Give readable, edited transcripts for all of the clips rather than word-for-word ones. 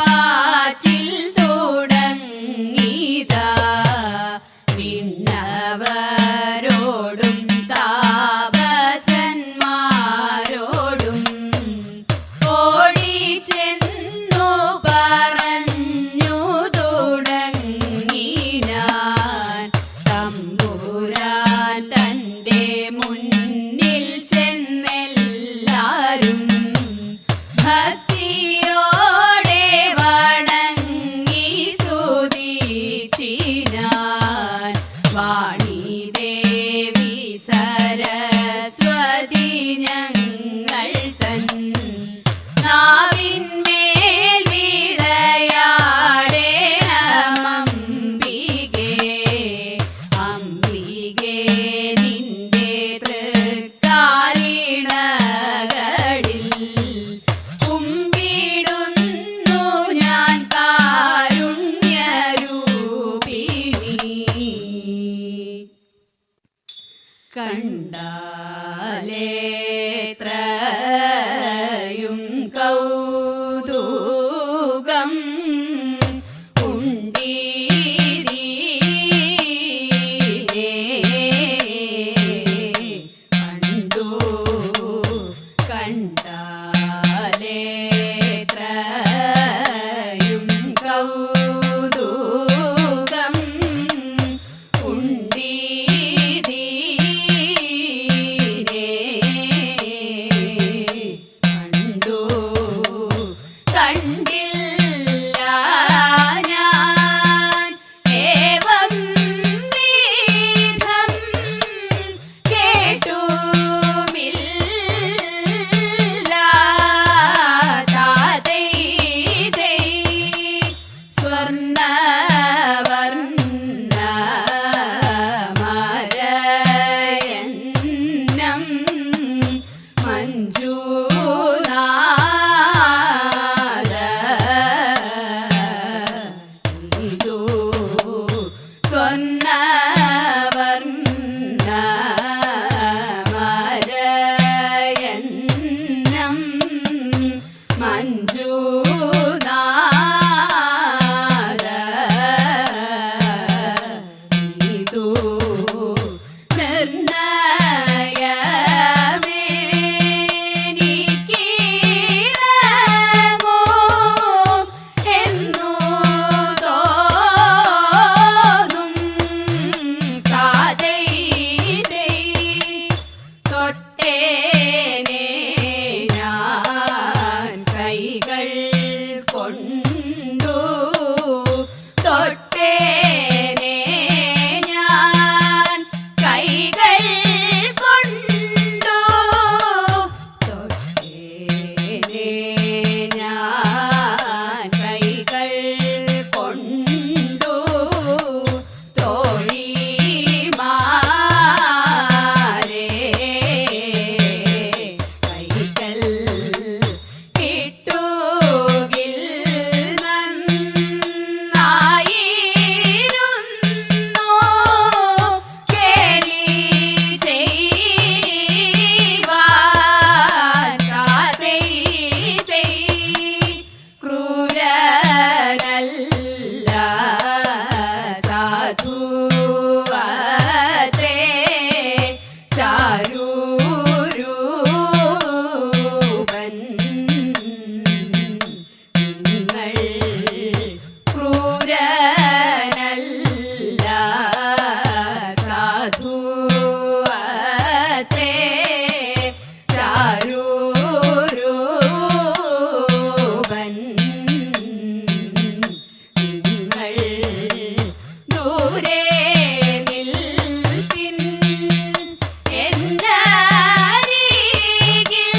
പാച്ചിൽ തുടങ്ങിതാ വിണ്ണവരോടും താപസന്മാരോടും ഓടിച്ചെന്നു പറഞ്ഞു തുടങ്ങി ഞാൻ തമ്പുരാൻ തൻ്റെ മുന്നിൽ ചെന്നെല്ലാരും ഭക്തിയോടെ വണങ്ങി സ്തുതിച്ചിനാൻ വാണി ദേവി സരസ്വതി ഞങ്ങൾ തൻ നാവിന്മേൽ വിളയാടേണമംബികേ അംബികേ നിന്റെ തൃക്കാലിണകളിൽ കുമ്പിടുന്നു ഞാൻ കാരുണ്യരൂപിണി കണ്ടാലേത്രയും കൗതുകം ഉണ്ടീരീനേ കണ്ടു കണ്ടാലേത്രയും കൗതുകം ഉണ്ടീരീനേ കണ്ടു കണ്ടില്ല ഞാൻ ഏവം വിധം കേട്ടുമില്ല താതൈ സ്വർണ്ണവർണ്ണ മരയന്നം മഞ്ജുനാഥ ഇതു സ്വർണ്ണവർണ്ണ മരയന്നം മഞ്ജുനാഥ ഇതു നിർണയമേനിക്കിടങ്ങോ എന്നു തോന്നും കാതൈ തൊട്ടേനെ ഞാൻ കൈകൾ കൊണ്ടു തൊട്ടേനെ ഞാൻ കൈകൾ കൊണ്ടു തൊട്ടേനെ ഞാൻ കൈകൾ കൊണ്ടു തോഴിമാരെ കൈകൾ കിട്ടുകിൽ നന്നായിരുന്നു കേളി ചെയ്യുവാൻ കാതൈ ക്രൂരനല്ല സാധുവത്രേ ചാരൂരൂപൻ നിങ്ങൾ ക്രൂരനല്ല സാധുവത്രേ ചാരൂരൂപൻ നിങ്ങൾ ദൂരെ നിൽപ്പിൻ എന്നരികിൽ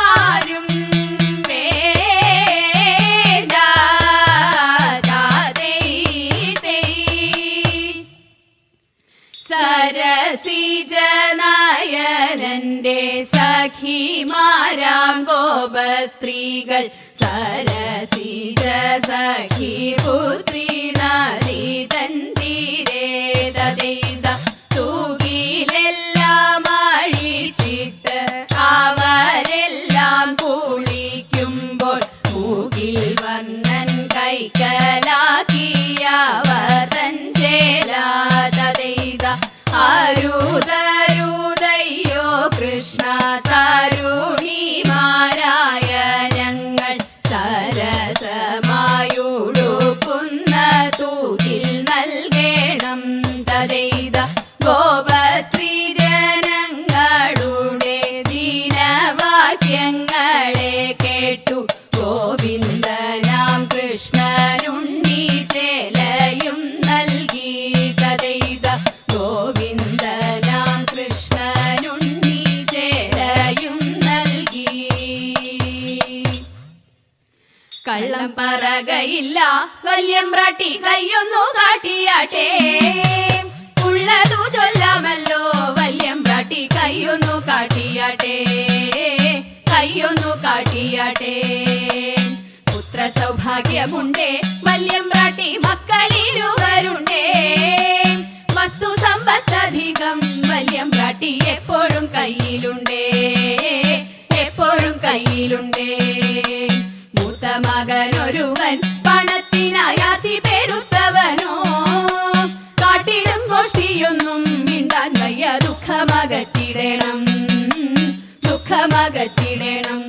ആരും വേണ്ട താതൈ സരസിജനയനന്റെ സഖിമാരാം ഗോപസ്ത്രീകൾ സരസിജ സഖി പുത്രി നലിതൻ തീരെ തതൈത തൂകിലെല്ലാം അഴിച്ചിട്ട് അവരെല്ലാം കുളിക്കുമ്പോൾ മൂകി തൂതിൽ വർണ്ണൻ കൈക്കലാക്കിയവർത്തൻ ചേലാതൈത അരുതരുതയ്യോ കൃഷ്ണ തരുണിമാരായ ഞങ്ങൾ സരസമായുടുക്കുന്ന തൂതിൽ നൽകേണം തദൈത ഗോപസ്ത്രീ ജനങ്ങളുടെ ദീനവാക്യങ്ങളെ കേട്ടു ഗോവിന്ദനാം കൃഷ്ണനുണ്ണി ചേലയും നൽകി തദൈത ഗോവിന്ദനാം കൃഷ്ണനുണ്ണി ചേലയും നൽകി. കള്ളം പറകയില്ല വല്യമ്പ്രാട്ടി കയ്യൊന്നു കാട്ടിയാട്ടെ, ഉള്ളതു ചൊല്ലാമല്ലോ വല്യമ്പ്രാട്ടി കയ്യൊന്നു കാട്ടിയാട്ടെ, കയ്യൊന്നു കാട്ടിയാട്ടെ. പുത്ര സൗഭാഗ്യമുണ്ടേ വല്യമ്പ്രാട്ടി മക്കളിരുവരുണ്ടേ, വസ്തു സമ്പത്തധികം വല്യമ്പ്രാട്ടി എപ്പോഴും കയ്യിലുണ്ടേ, എപ്പോഴും കയ്യിലുണ്ടേ. മൂത്ത മകനൊരുവൻ പണത്തിനായാതി പെരുത്തവനോ, കാട്ടിടും ഗോഷ്ഠിയൊന്നും മിണ്ടാൻ വയ്യ ദുഃഖമകറ്റിടണം, ദുഃഖമകറ്റിടണം.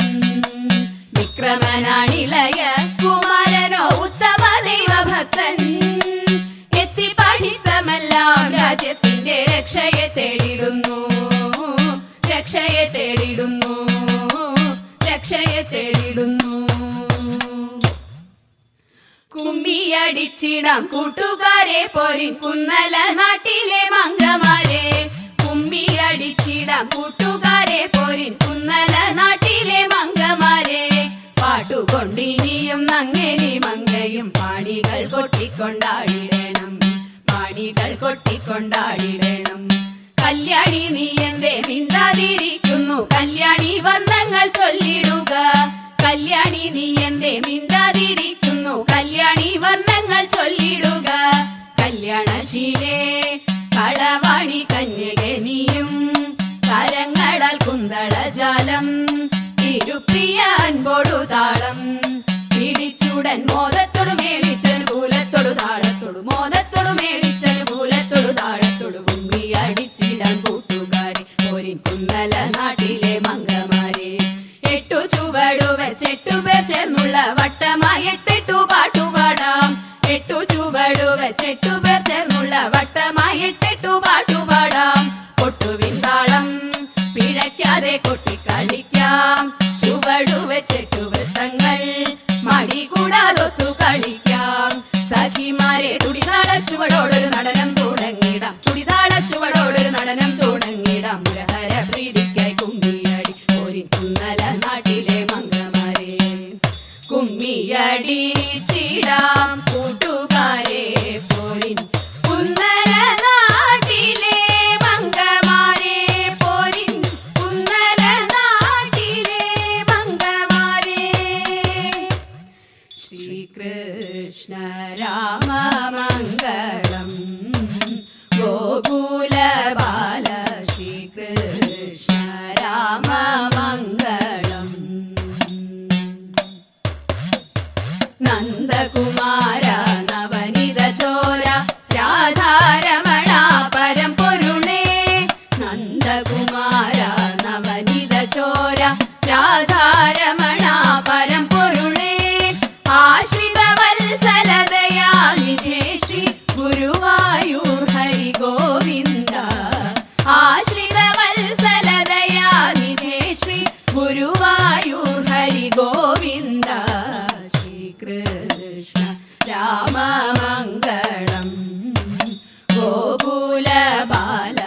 വിക്രമനാണിളയ കുമാരനോ ഉത്തമ ദൈവഭക്തൻ, എത്തി പഠിത്തമെല്ലാം രാജ്യത്തിന്റെ രക്ഷയെ തേടിടുന്നു, രക്ഷയെ തേടിടുന്നു, രക്ഷയെ തേടിടുന്നു. കുമ്മിയടിച്ചിടാം കൂട്ടുകാരെ പോരിൻ കുന്നല നാട്ടിലെ മംഗമാരെ, കുമ്മിയടിച്ചിടാം കൂട്ടുകാരെ പോരിൻ കുന്നല നാട്ടിലെ മംഗമാരെ. പാട്ടുകൊണ്ടിനിയും നങ്ങേലി മങ്കയും പാണികൾ കൊട്ടിക്കൊണ്ടാടിടണം, പാണികൾ കൊട്ടിക്കൊണ്ടാടിടണം. കല്യാണി നീ എന്തേ മിണ്ടാതിരിക്കുന്നു, കല്യാണി വർണ്ണങ്ങൾ ചൊല്ലിടുക. കല്യാണി നീ എന്തേ മിണ്ടാതിരിക്കുന്നു, കല്യാണി വർണ്ണങ്ങൾ ചൊല്ലിടുക. കല്യാണശീലേ കളവാണി കന്യകെ നീയും, കരങ്ങളാൽ കുന്തളജാലം തിരുപ്രിയ അൻപോടു താളം. പിടിച്ചുടൻ മോദത്തോടു മേളിച്ചനു കൂലത്തോടു താളത്തോടു, മോദത്തോടു മേളിച്ചനു കൂലത്തോടു താളത്തോടു. കുമ്മിയടിച്ചിടാൻ കൂട്ടുകാരെ പോരിൻ കുന്നല നാട്ടിലെ മംഗമാരെ. എട്ടു ചുവടു വെച്ചെട്ടു പേർ ചേർന്നുള്ള വട്ടമായി എട്ടെട്ടു പാട്ടുപാടാം, എട്ടു ചുവടു വെച്ചെട്ടു പേർ ചേർന്നുള്ള വട്ടമായി എട്ടെട്ടു പാട്ടുപാടാം. കൊട്ടുവിൻ താളം പിഴയ്ക്കാതെ കൊട്ടിക്കളിക്കാം, ചുവടു വെച്ചെട്ടു വൃത്തങ്ങൾ മടി കൂടാതൊത്തു കളിക്കാം. സഖിമാരെ തുടിതാള ചുവടോടൊരു നടനം തുടങ്ങിടാം, തുടിതാള ചുവടോടൊരു നടനം തുടങ്ങിടാം. മുരഹര പ്രീതിക്കായി കുമ്മിയടി പോരിൻ കുന്നല നാട്ടിലെ മംഗമാരെ. കുമ്മിയടിച്ചിടാം കൂട്ടുകാരെ പോരിൻ കുന്നല നാട്ടിലെ മംഗമാരെ, പോരിൻ കുന്നല നാട്ടിലെ മംഗമാരെ. ശ്രീകൃഷ്ണ രാമ മംഗളം ഗോകുല ബാല, ശ്രീകൃഷ്ണ രാമ മംഗളം. നന്ദകുമാര നവനിത ചോര രാധാരമണ പരമ്പൊരുളേ, നന്ദകുമാര നവനിത ചോര രാധാരമണ പരമ്പൊരുളേ. ആശ്രിത വത്സലതയാ നിധേ ശ്രീ ഗുരുവായൂർ ഹരി ഗോവിന്ദ, ആശ്രിത വത്സലതയാ നിധേ ശ്രീ ഗുരുവായൂർ ഹരി ഗോവിന്ദ. ശ്രീകൃഷ്ണ രാമ മംഗളം ഗോകുല ബാല,